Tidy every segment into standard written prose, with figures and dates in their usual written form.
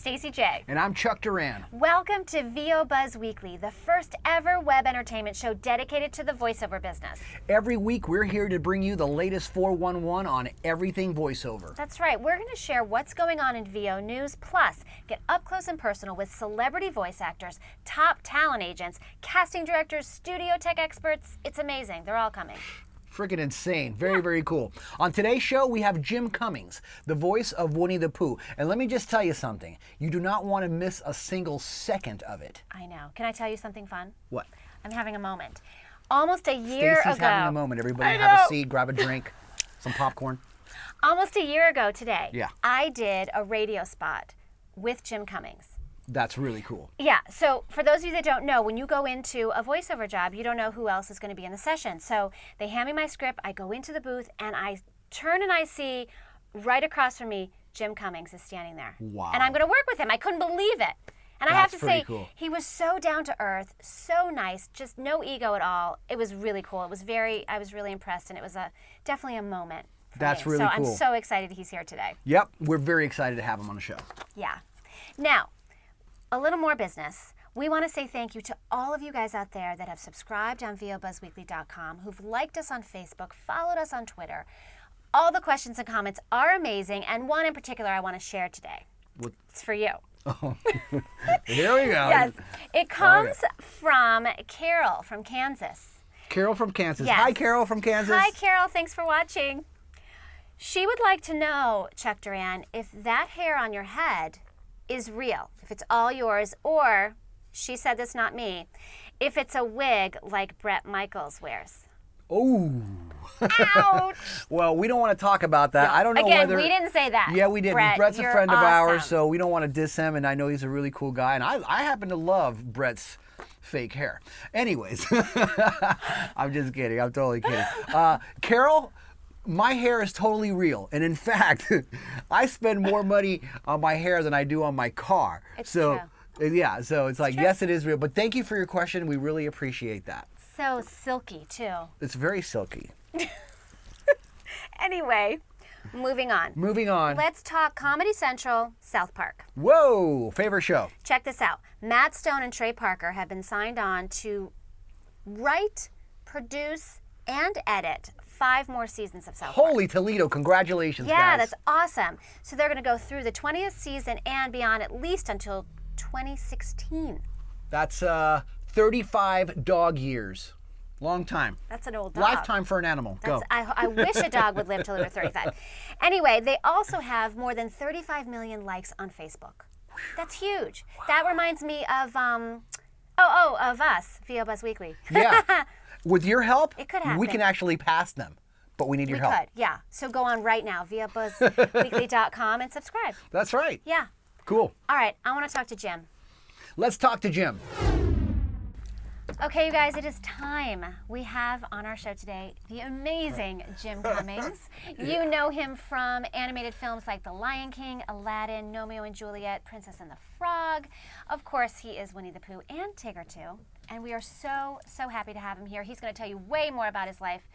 Stacey J. And I'm Chuck Duran. Welcome to VO Buzz Weekly, the first ever web entertainment show dedicated to the voiceover business. Every week we're here to bring you the latest 411 on everything voiceover. That's right. We're going to share what's going on in VO news, plus get up close and personal with celebrity voice actors, top talent agents, casting directors, studio tech experts. It's amazing. They're all coming. Freaking insane. Very cool. On today's show, we have Jim Cummings, the voice of Winnie the Pooh. And let me just tell you something. You do not want to miss a single second of it. I know. Can I tell you something fun? What? I'm having a moment. Almost a year Stacey's ago. having a moment. Everybody have a seat, grab a drink, some popcorn. Almost a year ago today, Yeah. I did a radio spot with Jim Cummings. That's really cool. Yeah, so for those of you that don't know, when you go into a voiceover job, you don't know who else is going to be in the session. So they hand me my script, I go into the booth, and I turn and I see right across from me, Jim Cummings is standing there. Wow. And I'm going to work with him. I couldn't believe it. And I have to say, cool. He was so down to earth, so nice, just no ego at all. It was really cool. I was really impressed, and it was definitely a moment for That's me. really so cool. I'm so excited he's here today. Yep, we're very excited to have him on the show. Yeah. Now, a little more business. We want to say thank you to all of you guys out there that have subscribed on VOBuzzWeekly.com, who've liked us on Facebook, followed us on Twitter. All the questions and comments are amazing, and one in particular I want to share today. It's for you. Oh, here we go. Yes. It comes from Carol from Kansas. Carol from Kansas. Yes. Hi, Carol from Kansas. Hi, Carol. Thanks for watching. She would like to know, Chuck Duran, if that hair on your head is real, if it's all yours, or, she said this, not me, if it's a wig like Bret Michaels wears. Oh. Ouch. Well, we don't want to talk about that. I don't know Again, whether... we didn't say that. Yeah, we didn't. Brett, Brett's a you're friend of ours, awesome. so we don't want to diss him, and I know he's a really cool guy, and I happen to love Brett's fake hair. Anyways, I'm just kidding. I'm totally kidding. Carol, my hair is totally real, and in fact, I spend more money on my hair than I do on my car. It's so, true. Yeah, so it's like, true. yes, it is real, but thank you for your question. We really appreciate that. So silky, too. It's very silky. Anyway, moving on. Moving on. Let's talk Comedy Central, South Park. Whoa, favorite show. Check this out. Matt Stone and Trey Parker have been signed on to write, produce, and edit 5 more seasons of South Park. Holy Toledo, congratulations, Yeah, guys. that's awesome. So they're going to go through the 20th season and beyond, at least until 2016. That's 35 dog years. Long time. That's an old dog. Lifetime for an animal. Go. I wish a dog would live till they were 35. Anyway, they also have more than 35 million likes on Facebook. That's huge. Wow. That reminds me of of us, VO Buzz Weekly. Yeah. With your help, It could happen. we can actually pass them, but we need your We help. could, yeah. So go on right now, VOBuzzWeekly.com, and subscribe. That's right. Yeah. Cool. All right, I want to talk to Jim. Let's talk to Jim. Okay, you guys, it is time. We have on our show today the amazing Jim Cummings. You know him from animated films like The Lion King, Aladdin, Romeo and Juliet, Princess and the Frog. Of course, he is Winnie the Pooh and Tigger too. And we are so happy to have him here. He's going to tell you way more about his life.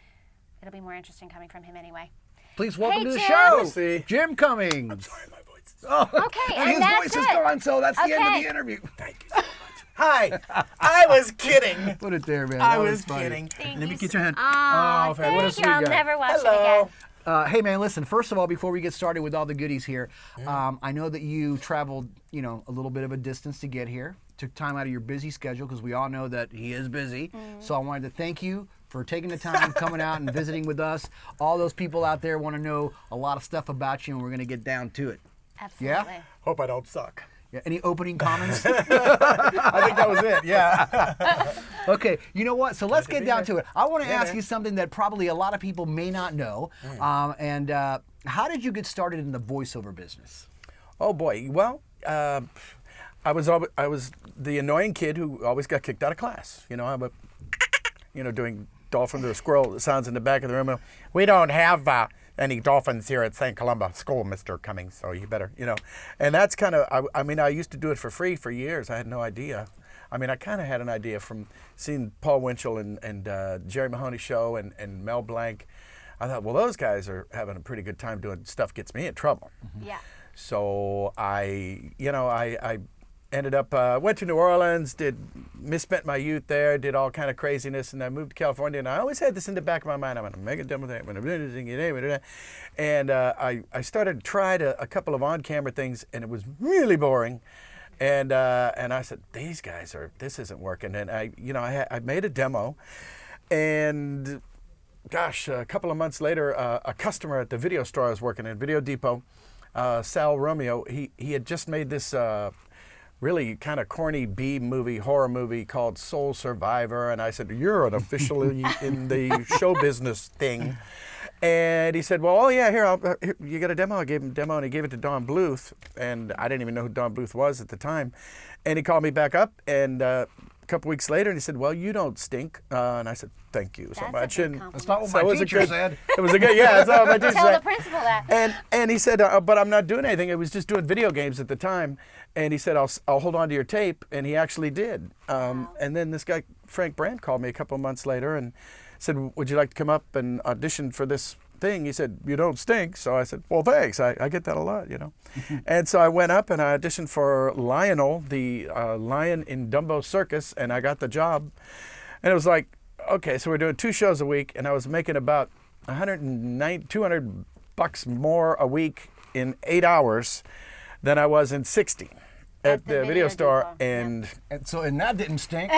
It'll be more interesting coming from him anyway. Please welcome Hey, to the Jim. show, Lucy. Jim Cummings. I'm sorry, my voice. Oh, Okay, and and his that's voice is it. gone, so that's the end of Okay. the interview. Thank you so much. Hi. I was kidding. Put it there, man. I That was funny. kidding. Thank Let me you get your hand. Oh, Fran, what a thank sweet you. I'll guy. never watch it Hello. again. Hey man, listen, first of all, before we get started with all the goodies here, I know that you traveled, a little bit of a distance to get here. Took time out of your busy schedule because we all know that he is busy. So I wanted to thank you for taking the time, coming out and visiting with us. All those people out there want to know a lot of stuff about you, and we're going to get down to it. Absolutely. Yeah? Hope I don't suck. Yeah, any opening comments? I think that was it, yeah. Okay, you know what? So let's to get be down here. to it. I want to Yeah, ask man. you something that probably a lot of people may not know. How did you get started in the voiceover business? Oh, boy. Well, I was the annoying kid who always got kicked out of class. Doing dolphin or squirrel sounds in the back of the room. We don't have any dolphins here at St. Columba School, Mr. Cummings, so you better, And that's kind of, I used to do it for free for years. I had no idea. I kind of had an idea from seeing Paul Winchell and Jerry Mahoney's show and Mel Blanc. I thought, well, those guys are having a pretty good time doing stuff gets me in trouble. Yeah. So I ended up, went to New Orleans, misspent my youth there, did all kind of craziness, and I moved to California, and I always had this in the back of my mind, I'm going to make a demo thing, I'm going to do this, and I started to try a couple of on-camera things, and it was really boring, and I said, this isn't working, and I made a demo, and gosh, a couple of months later, a customer at the video store I was working in, Video Depot, Sal Romeo, he had just made this really kind of corny horror movie called Soul Survivor, and I said, you're an officially in the show business thing. And he said, well, oh yeah, here, you got a demo? I gave him a demo, and he gave it to Don Bluth, and I didn't even know who Don Bluth was at the time. And he called me back up, and a couple weeks later, and he said, well, you don't stink. And I said, thank you so much. That's not what my teacher said. It was a good, yeah, that's not what my teacher said. Tell the principal that. And he said, but I'm not doing anything. I was just doing video games at the time. And he said, I'll hold on to your tape. And he actually did. Wow. And then this guy, Frank Brandt, called me a couple of months later and said, would you like to come up and audition for this thing? He said, you don't stink. So I said, well, thanks. I get that a lot, And so I went up and I auditioned for Lionel, the lion in Dumbo Circus, and I got the job. And it was like, okay, so we're doing 2 shows a week, and I was making about $200 more a week in 8 hours than I was in 60 at the video store. Depot. And that didn't stink.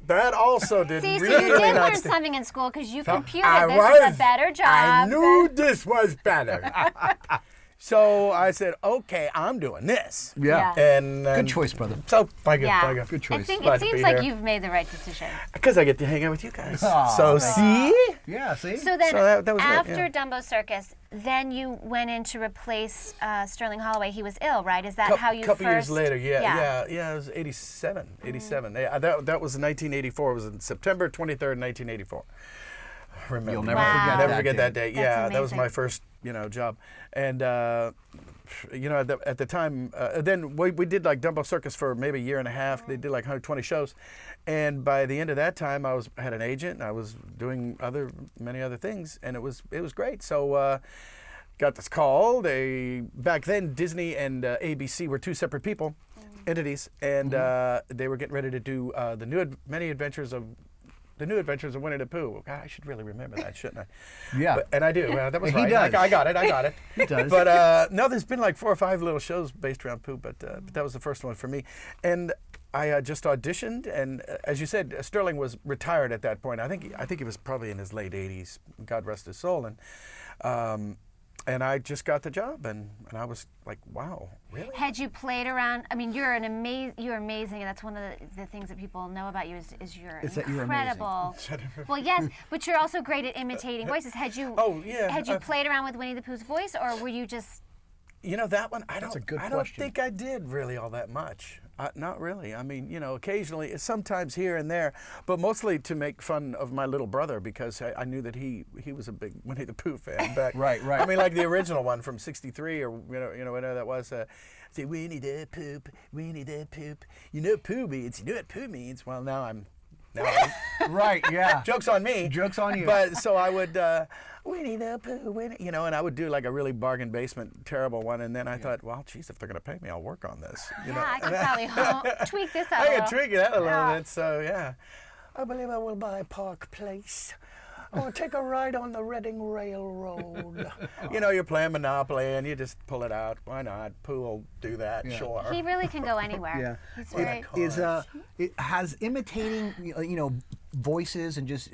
that also did See, really so you did not learn stink. something in school because you So computed I this is a better job. I knew this was better. So I said, okay, I'm doing this. Yeah. And Good choice, brother. So, thank you. Yeah. Good choice. I think Glad it to seems be like here. you've made the right decision. Because I get to hang out with you guys. Aw, So thank see? Yeah, see? So then, So that was it, after yeah. Dumbo Circus, then you went in to replace Sterling Holloway. He was ill, right? Is that how you couple first? years later, yeah. It was 87. Yeah, that was in 1984. It was in September 23rd, 1984. Remember. You'll never Wow. forget Never that forget day. that day. That's Yeah, that was amazing. my first, job. And at the time, then we did like Dumbo Circus for maybe a year and a half. They did like 120 shows, and by the end of that time, I had an agent. And I was doing many other things, and it was great. So. Got this call. Back then Disney and ABC were 2 separate entities, and they were getting ready to do the New Adventures of Winnie the Pooh. God, I should really remember that, shouldn't I? Yeah. And I do. That was He right. does. I got it. He does. But no, there's been like 4 or 5 little shows based around Pooh, but that was the first one for me. And I just auditioned, and as you said, Sterling was retired at that point. I think he was probably in his late 80s. God rest his soul. And I just got the job, and I was like, wow, really? Had you played around? I mean, you're amazing, and that's one of the things that people know about you is you're Is that you're incredible. Well, yes, but you're also great at imitating voices. Had you? Oh, yeah, Had you played around with Winnie the Pooh's voice, or were you just? That one, I That's a good don't question. think I did really all that much. Not really. I mean, occasionally, sometimes here and there, but mostly to make fun of my little brother because I knew that he was a big Winnie the Pooh fan back. Right. I mean, like the original one from '63 or whatever that was. Say Winnie the Poop, Winnie the Poop. You know Pooh means. You know what Pooh means. Well, now I'm. Right, yeah. Joke's on me. Joke's on you. But so I would, Winnie the Pooh, and I would do like a really bargain basement terrible one, and then I thought, well, geez, if they're going to pay me, I'll work on this. I could probably tweak this out. I a could little. tweak it out a little bit, so yeah. I believe I will buy Park Place. Or take a ride on the Reading Railroad. You're playing Monopoly and you just pull it out. Why not? Pooh will do that, sure. He really can go anywhere. Yeah. He's very. Has imitating, voices and just,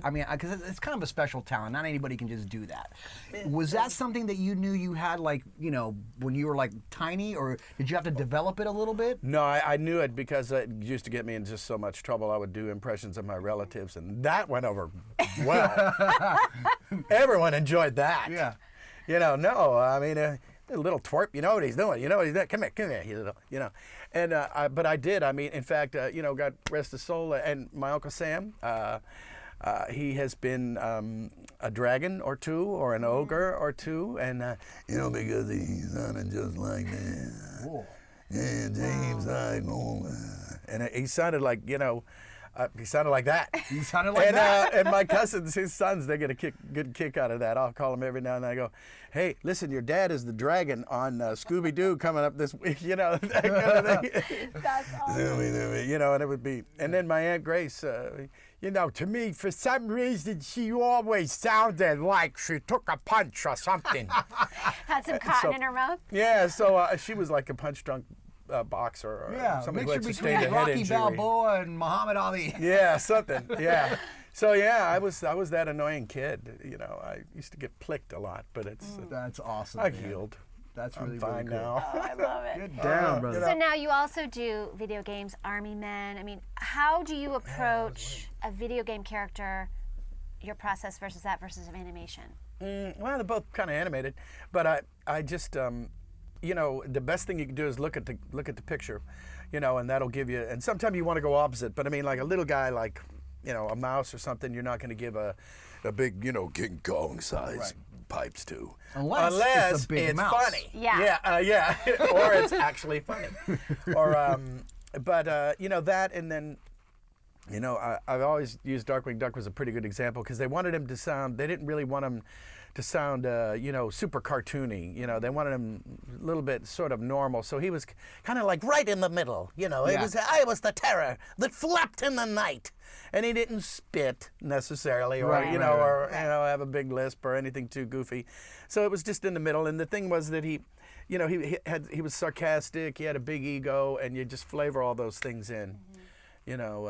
I mean, because it's kind of a special talent. Not anybody can just do that. Was that something that you knew you had, like, when you were like tiny, or did you have to develop it a little bit? No, I knew it because it used to get me in just so much trouble. I would do impressions of my relatives, and that went over well. Everyone enjoyed that. Yeah. No, I mean, a little twerp, you know what he's doing. Come here, And, but I did. I mean, in fact, God rest his soul, and my Uncle Sam, he has been a dragon or two, or an ogre or two, and, because he sounded just like that. Cool. Yeah, James, and he sounded like, He sounded like that. You sounded like that. And my cousins, his sons, they get a good kick out of that. I'll call them every now and then. I go, hey, listen, your dad is the dragon on Scooby-Doo coming up this week, you know, that kind of thing. That's awesome. You know, and it would be, and then my Aunt Grace, you know, to me, for some reason, she always sounded like she took a punch or something. Had some cotton in her mouth. Yeah, so she was like a punch-drunk boxer or somebody who had mixture sustained a between head Rocky injury. Balboa and Muhammad Ali. Yeah, something. Yeah. So yeah, I was that annoying kid. You know, I used to get plicked a lot, but it's That's awesome. I man. healed. That's I'm really fine really cool. now. Oh, I love it. Good down, brother. So now you also do video games, Army Men. I mean, how do you approach a video game character, your process versus animation? Well, they're both kind of animated, but I just you know, the best thing you can do is look at the picture, you know, and that'll give you. And sometimes you want to go opposite, but I mean, like a little guy, like, you know, a mouse or something, you're not going to give a big, you know, King Kong size pipes to, unless it's a big mouse. funny. Yeah. Yeah, or it's actually funny, or but you know that, and then. You know, I've always used Darkwing Duck as a pretty good example because they wanted him to sound. They didn't really want him to sound, you know, super cartoony. You know, they wanted him a little bit sort of normal. So he was kind of like right in the middle. You know, I was the terror that flapped in the night, and he didn't spit necessarily, or you know, or you know, have a big lisp or anything too goofy. So it was just in the middle. And the thing was that he, you know, he was sarcastic. He had a big ego, and you just flavor all those things in. Mm-hmm. You know,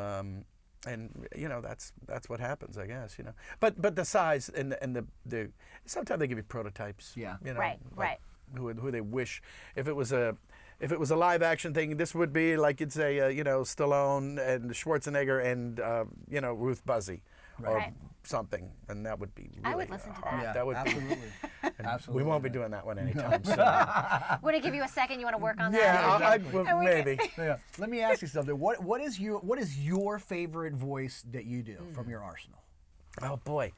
and you know that's what happens, I guess. You know, but the size and the sometimes they give you prototypes. Yeah. You know, Right. Who they wish if it was a live action thing, this would be like you'd say you know, Stallone and Schwarzenegger and you know, Ruth Buzzy or something, and that would be really I would listen to that. Yeah, that would absolutely. be. Absolutely. We won't be doing that one anytime soon. Want to give you a second? You want to work on that? Yeah, well, maybe. Yeah. Let me ask you something. What is your favorite voice that you do from your arsenal? Oh boy,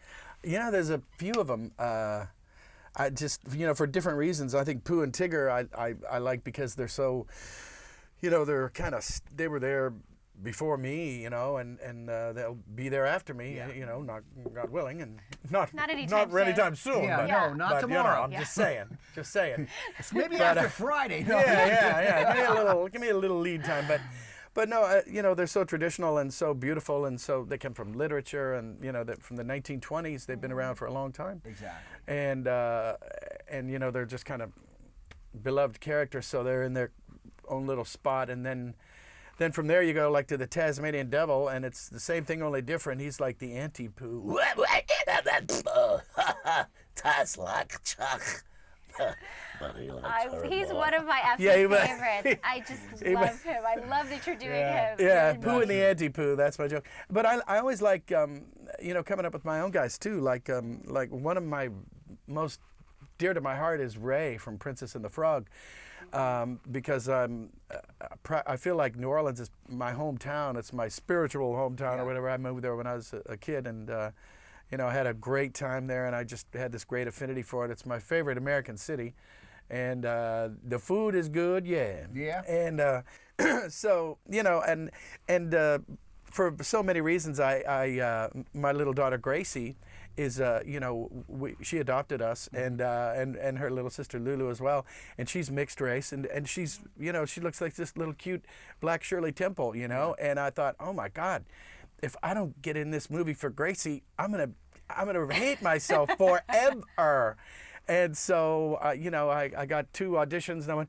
you know, there's a few of them. I just, you know, for different reasons. I think Pooh and Tigger I like because they're so, you know, they were there before me, you know, and they'll be there after me, you know, not God willing, and not anytime soon. Yeah, but, no, not but, tomorrow. You know, I'm just saying. Maybe after Friday. No. Yeah. Give me a little lead time, but no, you know, they're so traditional and so beautiful, and so they come from literature, and you know, that from the 1920s, they've been around for a long time. Exactly. And you know, they're just kind of beloved characters, so they're in their own little spot, and then from there you go like to the Tazmanian Devil, and it's the same thing, only different. He's like the anti-Pooh. He's one of my absolute favorites. I just love him. I love that you're doing him. Yeah, Pooh and the anti-Pooh. That's my joke. But I always like, you know, coming up with my own guys too. Like one of my most dear to my heart is Ray from Princess and the Frog. Because I feel like New Orleans is my hometown. It's my spiritual hometown, or whatever. I moved there when I was a kid, and you know, I had a great time there, and I just had this great affinity for it. It's my favorite American city, and the food is good, yeah. And so, you know, and for so many reasons, I my little daughter Gracie is, you know, she adopted us, and her little sister Lulu as well, and she's mixed race, and she's, you know, she looks like this little cute black Shirley Temple, you know, and I thought, oh my God, if I don't get in this movie for Gracie, I'm gonna hate myself forever. And so, you know, I got 2 auditions, and I went,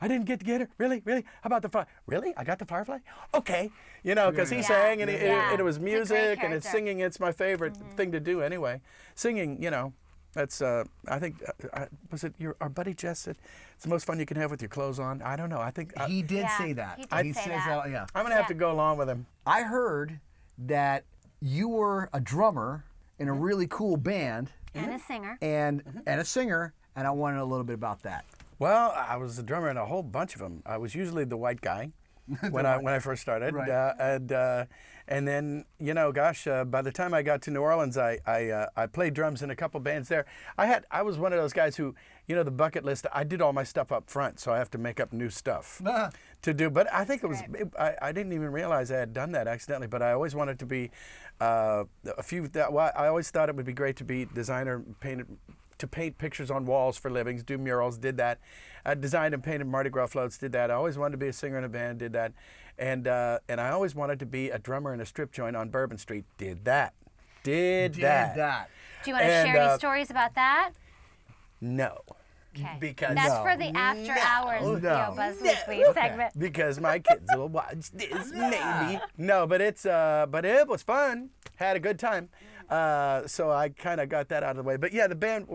I didn't get to get her. Really? How about the fire? Really? I got the Firefly? Okay. You know, because he sang, and it was music, and it's singing. It's my favorite thing to do anyway. Singing, you know, that's, I think, was it our buddy Jess said, it's the most fun you can have with your clothes on? I don't know. I think. He did say that. He says that. Yeah. I'm going to have to go along with him. I heard that you were a drummer in a really cool band. And a singer. And a singer, and I wanted a little bit about that. Well, I was a drummer in a whole bunch of them. I was usually the white guy when I first started, right. And then, you know, gosh, by the time I got to New Orleans, I played drums in a couple bands there. I was one of those guys who, you know, the bucket list. I did all my stuff up front, so I have to make up new stuff. to do. But I think it was, I didn't even realize I had done that accidentally, but I always wanted to be I always thought it would be great to be designer, to paint pictures on walls for livings, do murals, did that. I designed and painted Mardi Gras floats, did that. I always wanted to be a singer in a band, did that. And I always wanted to be a drummer in a strip joint on Bourbon Street, did that. Did that. Do you want to share any stories about that? No. Okay. Because that's for the after hours Yo Buzz Weekly segment. Because my kids will watch this, maybe. No, but it was fun. Had a good time. So I kind of got that out of the way. But yeah, the band,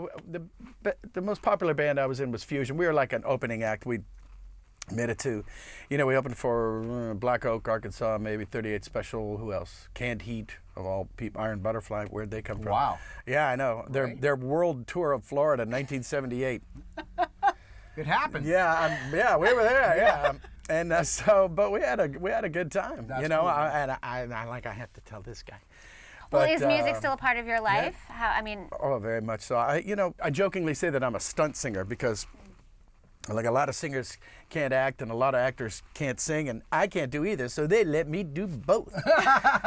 the most popular band I was in was Fusion. We were like an opening act. We made it to, we opened for Black Oak, Arkansas, maybe 38 Special. Who else? Canned Heat, of all people. Iron Butterfly. Where'd they come from? Wow. Yeah, I know. Their world tour of Florida, 1978. It happened. Yeah, we were there. Yeah. And but we had a good time. That's cool. Cool. I have to tell this guy. Well, is music still a part of your life? Yeah. Oh, very much so. I jokingly say that I'm a stunt singer because, like, a lot of singers can't act and a lot of actors can't sing, and I can't do either. So they let me do both.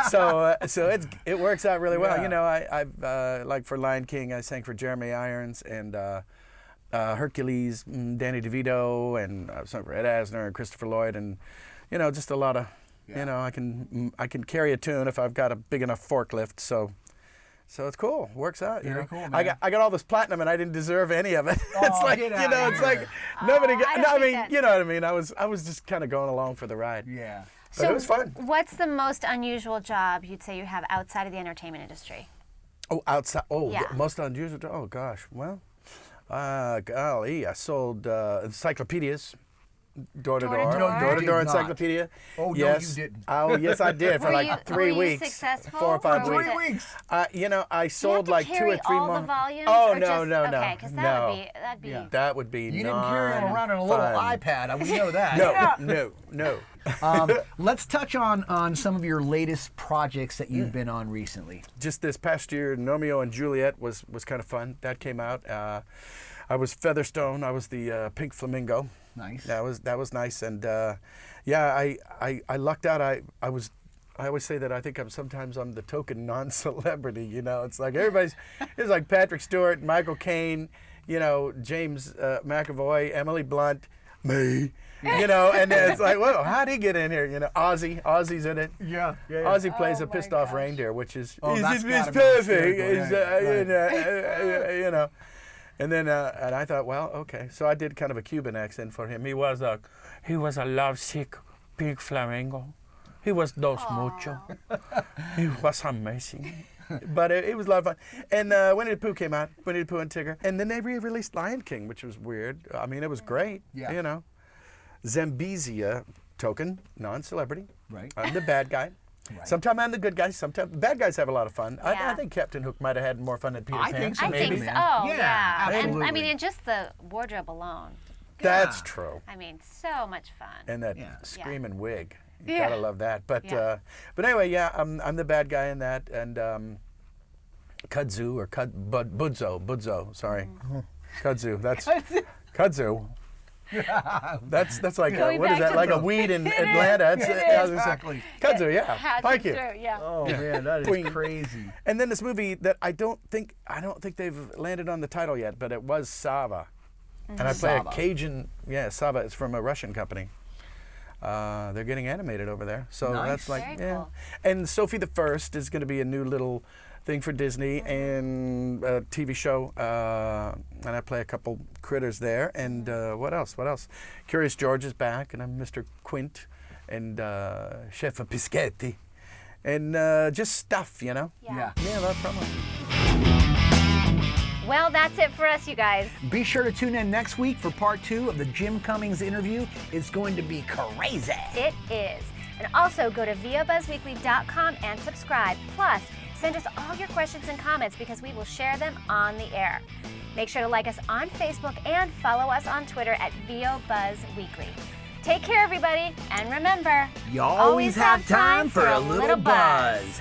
so it works out really well. I've like for Lion King, I sang for Jeremy Irons and Hercules, Danny DeVito, and I sang for Ed Asner and Christopher Lloyd, and just a lot of. I can carry a tune if I've got a big enough forklift. So it's cool. Works out. Very cool, man. I got all this platinum and I didn't deserve any of it. Oh, it's like it's like nobody. You know what I mean. I was just kind of going along for the ride. Yeah. But it was fun. What's the most unusual job you'd say you have outside of the entertainment industry? Oh, outside. Oh, yeah. Most unusual. Oh gosh. Well, golly, I sold encyclopedias. Door to door encyclopedia. Oh, yes. No, you didn't. Oh, yes, I did for like 3 weeks. Were you successful? 4 or 5 or weeks. 3 weeks. I sold like 2 or 3 all more. the volumes? Oh, or no, just, no. Okay, because that'd be. Yeah. That would be. You didn't carry them around on a little iPad. We know that. No. Let's touch on some of your latest projects that you've been on recently. Just this past year, Romeo and Juliet was kind of fun. That came out. I was Featherstone. I was the pink flamingo. Nice. That was nice, and I lucked out. I always say that I think sometimes I'm the token non-celebrity. It's like it's like Patrick Stewart, Michael Caine, James McAvoy, Emily Blunt, me. And it's like, well, how'd he get in here? Ozzy's in it. Yeah. Ozzy plays a pissed off reindeer, which is that's it's gotta be perfect. hysterical. Right. And then and I thought, well, okay. So I did kind of a Cuban accent for him. He was a lovesick pink flamingo. He was dos mucho. He was amazing. But it was a lot of fun. And Winnie the Pooh came out, Winnie the Pooh and Tigger. And then they re-released Lion King, which was weird. I mean, it was great. Yeah. Zambezia, token, non-celebrity. Right. I'm the bad guy. Right. Sometimes I'm the good guy. Sometimes bad guys have a lot of fun. Yeah. I think Captain Hook might have had more fun than Peter Pan. I think so, I maybe. think so. Man. Oh, Yeah, absolutely. And in just the wardrobe alone. That's true. So much fun. And that screaming wig. You Yeah. gotta love that. But Yeah. but anyway, I'm the bad guy in that. And Kudzu or Budzo. Sorry, Kudzu. That's Kudzu. That's like Going what is back that? to Like a the- weed in Atlanta. Exactly. Kudzu, yeah. Had Thank to you. through, yeah. Oh man, that is Queen. crazy. And then this movie that I don't think they've landed on the title yet, but it was Sava. And I play Sava. a Cajun. Yeah, Sava is from a Russian company. They're getting animated over there, so Nice. that's like Very cool. And Sophie the First is going to be a new little thing for Disney and a TV show, and I play a couple critters there. And what else? Curious George is back, and I'm Mr. Quint, and Chef Pischetti, and just stuff, Yeah. Yeah, that promo. Well, that's it for us, you guys. Be sure to tune in next week for part 2 of the Jim Cummings interview. It's going to be crazy. It is. And also go to VOBuzzWeekly.com and subscribe. Plus, send us all your questions and comments because we will share them on the air. Make sure to like us on Facebook and follow us on Twitter at VOBuzzWeekly. Take care, everybody. And remember, You always have time for a little buzz.